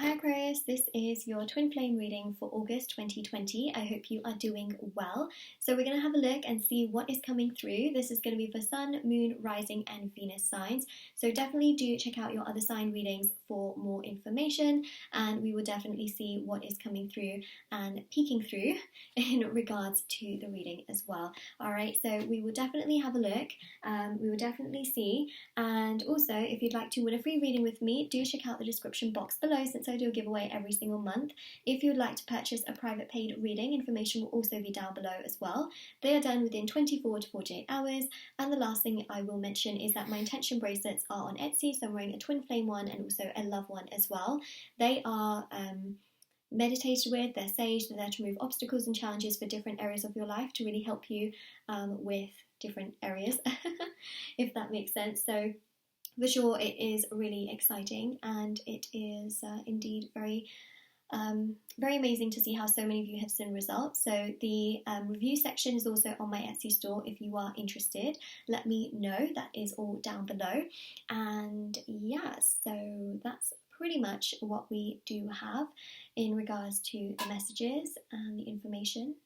Hi Aquarius, this is your twin flame reading for August 2020. I hope you are doing well. So we're going to have a look and see what is coming through. This is going to be for Sun, Moon, Rising and Venus signs. So definitely do check out your other sign readings for more information, and we will definitely see what is coming through and peeking through in regards to the reading as well. Alright, so we will definitely have a look, we will definitely see, and also if you'd like to win a free reading with me, do check out the description box below since I do a giveaway every single month. If you would like to purchase a private paid reading, information will also be down below as well. They are done within 24 to 48 hours, and the last thing I will mention is that my intention bracelets are on Etsy, so I'm wearing a twin flame one and also a love one as well. They are meditated with, they're sage, they're there to remove obstacles and challenges for different areas of your life to really help you with different areas, if that makes sense. So for sure it is really exciting, and it is indeed very amazing to see how so many of you have seen results. So the review section is also on my Etsy store. If you are interested, let me know. That is all down below. And yeah, so that's pretty much what we do have in regards to the messages and the information.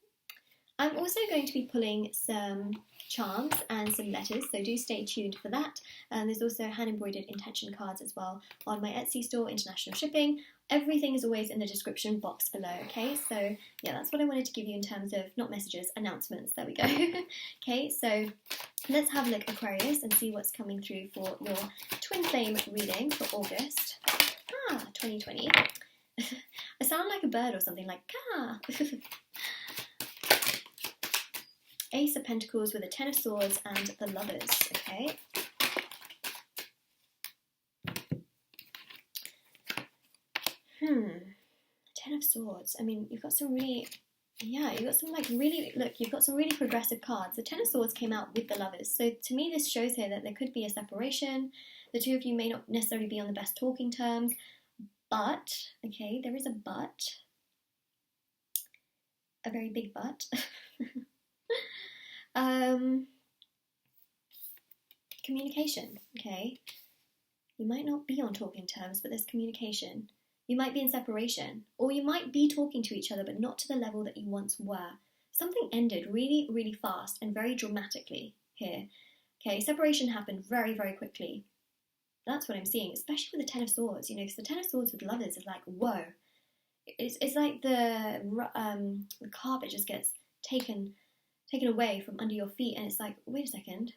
I'm also going to be pulling some charms and some letters, so do stay tuned for that. There's also hand embroidered intention cards as well on my Etsy store, international shipping. Everything is always in the description box below, okay? So yeah, that's what I wanted to give you in terms of, not messages, announcements. There we go. Okay, so let's have a look, Aquarius, and see what's coming through for your twin flame reading for August 2020. I sound like a bird or something, like ka. Ace of Pentacles with a Ten of Swords and the Lovers, okay? Ten of Swords. I mean, you've got some really, you've got some you've got some really progressive cards. The Ten of Swords came out with the Lovers. So to me, this shows here that there could be a separation. The two of you may not necessarily be on the best talking terms, but, okay, there is a but. A very big but. Communication, okay? You might not be on talking terms, but there's communication. You might be in separation, or you might be talking to each other, but not to the level that you once were. Something ended really, really fast and very dramatically here. Okay, separation happened very, very quickly. That's what I'm seeing, especially with the Ten of Swords, you know, because the Ten of Swords with Lovers is like, whoa. It's like the carpet just gets taken away from under your feet, and it's like, wait a second.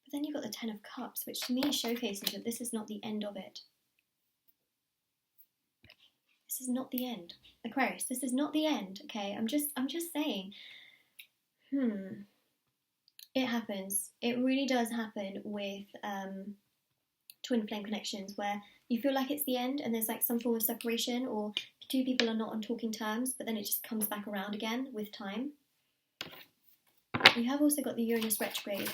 But then you've got the Ten of Cups, which to me showcases that this is not the end of it. This is not the end. Aquarius, this is not the end, okay? I'm just saying. It happens. It really does happen with twin flame connections, where you feel like it's the end and there's like some form of separation, or two people are not on talking terms, but then it just comes back around again with time. You have also got the Uranus retrograde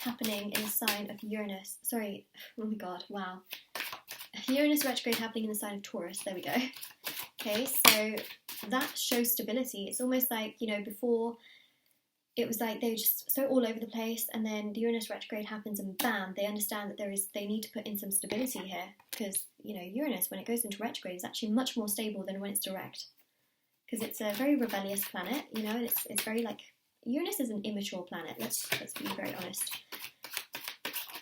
happening in the sign of Uranus. Sorry, oh my god, wow. Uranus retrograde happening in the sign of Taurus, there we go. Okay, so that shows stability. It's almost like, you know, before it was like they were just so all over the place, and then the Uranus retrograde happens and bam, they understand that they need to put in some stability here, because, you know, Uranus, when it goes into retrograde, is actually much more stable than when it's direct, because it's a very rebellious planet, you know, and it's very like, Uranus is an immature planet, let's be very honest.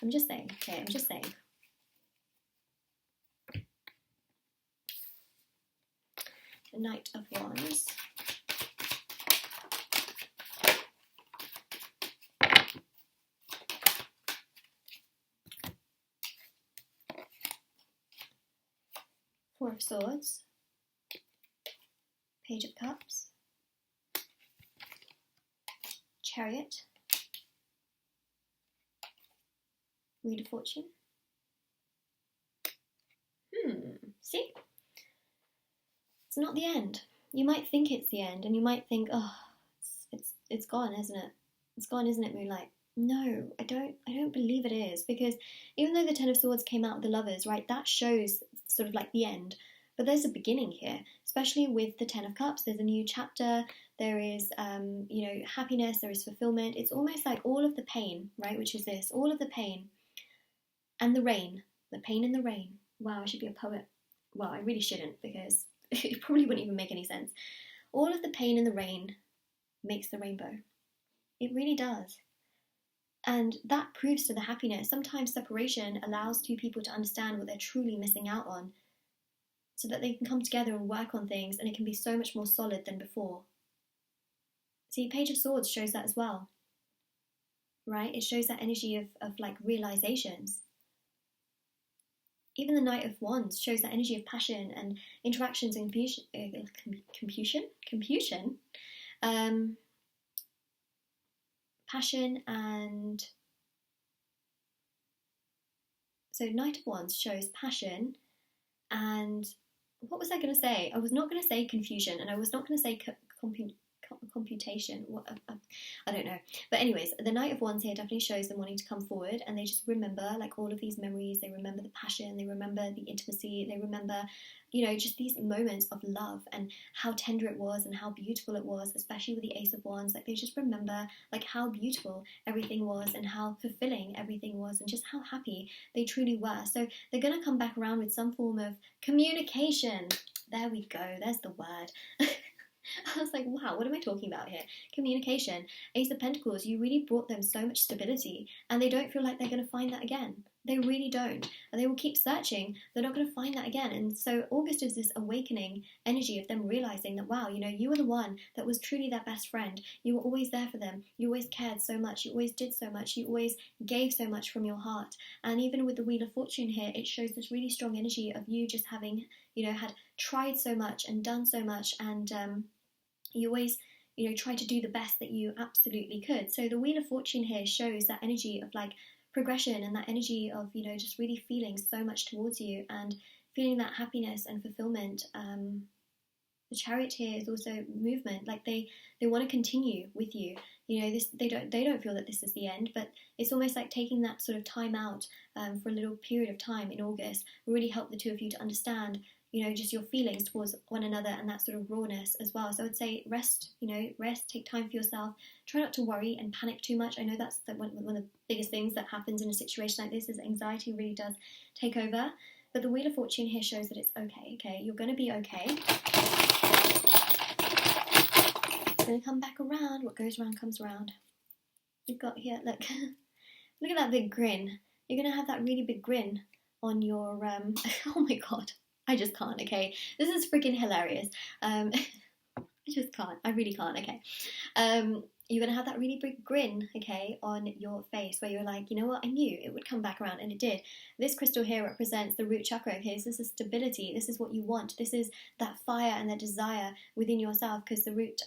I'm just saying, okay, I'm just saying. The Knight of Wands. Four of Swords, Page of Cups, Chariot, Wheel of Fortune. See? It's not the end. You might think it's the end, and you might think, oh, it's gone, isn't it? It's gone, isn't it, Moonlight? No, I don't believe it is, because even though the Ten of Swords came out with the Lovers, right, that shows sort of like the end, But there's a beginning here, especially with the Ten of Cups. There's a new chapter. There is, you know, happiness. There is fulfillment. It's almost like all of the pain, right? Which is this, all of the pain and the rain, the pain and the rain. Wow, I should be a poet. Well, I really shouldn't, because it probably wouldn't even make any sense. All of the pain and the rain makes the rainbow. It really does. And that proves to the happiness. Sometimes separation allows two people to understand what they're truly missing out on, so that they can come together and work on things, and it can be so much more solid than before. See, Page of Swords shows that as well, right? It shows that energy of like realizations. Even the Knight of Wands shows that energy of passion and interactions and confusion. Passion and... So Knight of Wands shows passion and... What was I going to say? I was not going to say confusion, and I was not going to say computation. I don't know. But anyways, the Knight of Wands here definitely shows them wanting to come forward, and they just remember like all of these memories. They remember the passion, they remember the intimacy, they remember, you know, just these moments of love and how tender it was and how beautiful it was, especially with the Ace of Wands. Like they just remember like how beautiful everything was and how fulfilling everything was and just how happy they truly were. So they're going to come back around with some form of communication. There we go, there's the word. I was like, wow, what am I talking about here? Communication. Ace of Pentacles, you really brought them so much stability, and they don't feel like they're going to find that again. They really don't. And they will keep searching. They're not going to find that again. And so August is this awakening energy of them realizing that, wow, you know, you were the one that was truly their best friend. You were always there for them. You always cared so much. You always did so much. You always gave so much from your heart. And even with the Wheel of Fortune here, it shows this really strong energy of you just having, you know, had tried so much and done so much, and you always, you know, try to do the best that you absolutely could. So the Wheel of Fortune here shows that energy of like progression and that energy of, you know, just really feeling so much towards you and feeling that happiness and fulfillment. The Chariot here is also movement, like they want to continue with you. You know, this they don't feel that this is the end, but it's almost like taking that sort of time out for a little period of time in August will really help the two of you to understand, you know, just your feelings towards one another and that sort of rawness as well. So I would say rest, you know, rest, take time for yourself. Try not to worry and panic too much. I know that's one of the biggest things that happens in a situation like this, is anxiety really does take over. But the Wheel of Fortune here shows that it's okay, okay? You're going to be okay. It's going to come back around. What goes around comes around. We've got here, look. Look at that big grin. You're going to have that really big grin on your, oh my god. I just can't, okay? This is freaking hilarious. I just can't. I really can't, okay? You're going to have that really big grin, okay, on your face where you're like, you know what, I knew it would come back around, and it did. This crystal here represents the root chakra, okay? So this is stability. This is what you want. This is that fire and that desire within yourself, because the root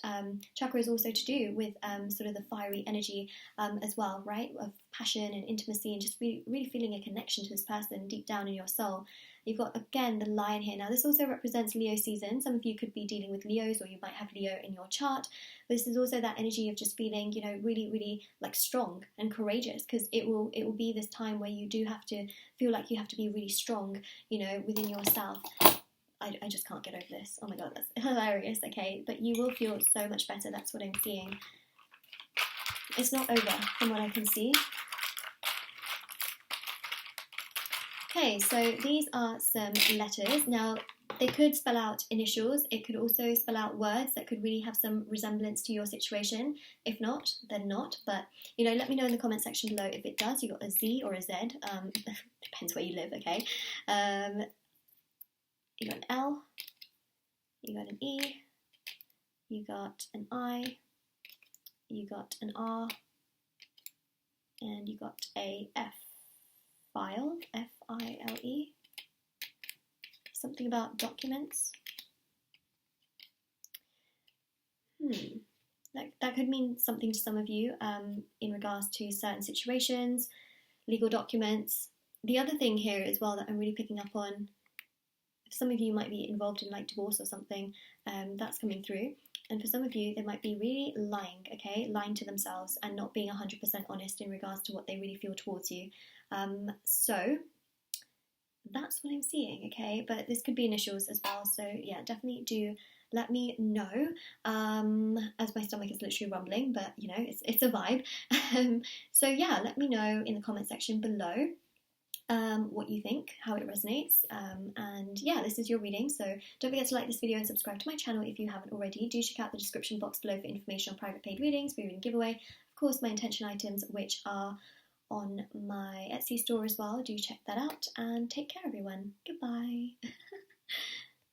chakra is also to do with sort of the fiery energy as well, right? Of passion and intimacy and just really feeling a connection to this person deep down in your soul. You've got, again, the Lion here. Now, this also represents Leo season. Some of you could be dealing with Leos, or you might have Leo in your chart. But this is also that energy of just feeling, you know, really, really, like, strong and courageous, because it will be this time where you do have to feel like you have to be really strong, you know, within yourself. I just can't get over this. Oh, my God, that's hilarious, okay? But you will feel so much better. That's what I'm seeing. It's not over, from what I can see. Okay, so these are some letters. Now, they could spell out initials. It could also spell out words that could really have some resemblance to your situation. If not, then not. But, you know, let me know in the comment section below if it does. You got a Z or a Z. Depends where you live, okay? You got an L. You got an E. You got an I. You got an R. And you got a F. File, F-I-L-E, something about documents. That could mean something to some of you in regards to certain situations, legal documents. The other thing here as well that I'm really picking up on, some of you might be involved in like divorce or something, that's coming through. And for some of you, they might be really lying, okay? Lying to themselves and not being 100% honest in regards to what they really feel towards you. So that's what I'm seeing, okay? But this could be initials as well, so yeah, definitely do let me know. As my stomach is literally rumbling, but you know, it's a vibe. So yeah, let me know in the comment section below what you think, how it resonates, and yeah, this is your reading, so don't forget to like this video and subscribe to my channel if you haven't already. Do check out the description box below for information on private paid readings, free reading giveaway, of course my intention items, which are on my Etsy store as well. Do check that out, and take care everyone. Goodbye.